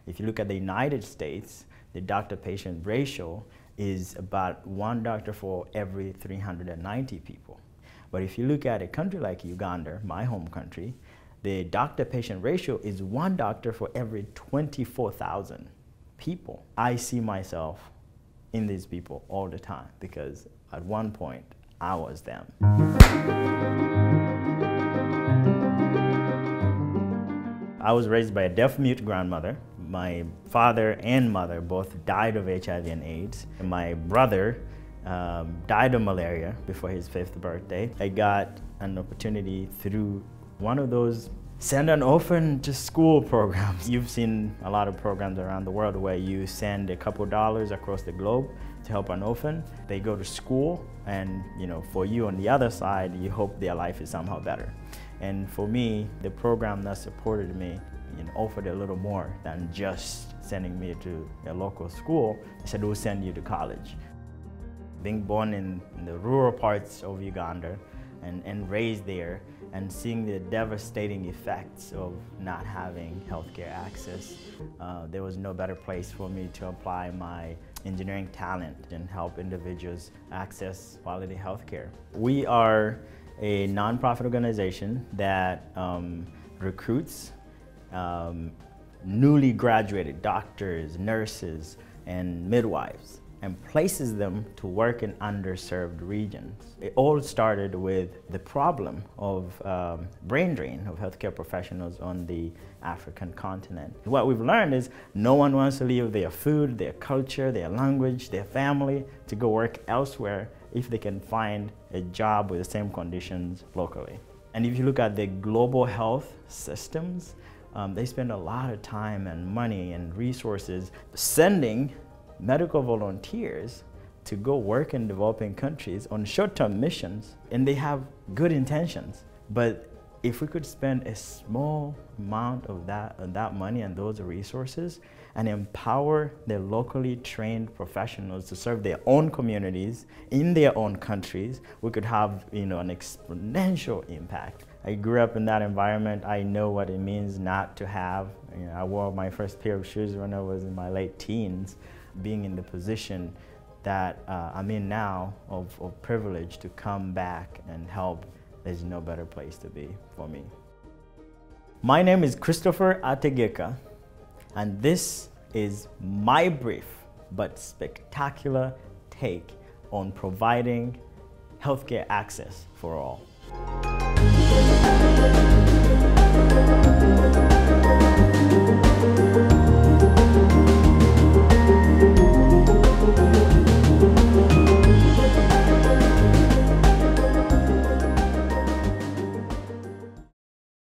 If you look at the United States, the doctor-patient ratio is about 1 doctor for every 390 people. But if you look at a country like Uganda, my home country, the doctor-patient ratio is 1 doctor for every 24,000 people. I see myself in these people all the time because at one point I was them. I was raised by a deaf-mute grandmother. My father and mother both died of HIV and AIDS. And my brother died of malaria before his 5th birthday. I got an opportunity through one of those send an orphan to school programs. You've seen a lot of programs around the world where you send a couple dollars across the globe to help an orphan. They go to school and, you know, for you on the other side, you hope their life is somehow better. And for me, the program that supported me, you know, offered a little more than just sending me to a local school. They said, we'll send you to college. Being born in the rural parts of Uganda and raised there and seeing the devastating effects of not having healthcare access, there was no better place for me to apply my engineering talent and help individuals access quality healthcare. We are a nonprofit organization that recruits newly graduated doctors, nurses, and midwives and places them to work in underserved regions. It all started with the problem of brain drain of healthcare professionals on the African continent. What we've learned is no one wants to leave their food, their culture, their language, their family to go work elsewhere if they can find a job with the same conditions locally. And if you look at the global health systems, they spend a lot of time and money and resources sending medical volunteers to go work in developing countries on short-term missions, and they have good intentions. But if we could spend a small amount of that money and those resources and empower the locally trained professionals to serve their own communities in their own countries, we could have, you know, an exponential impact. I grew up in that environment. I know what it means not to have. You know, I wore my first pair of shoes when I was in my late teens. Being in the position that I'm in now of privilege to come back and help, there's no better place to be for me. My name is Christopher Ategeka, and this is my brief but spectacular take on providing healthcare access for all.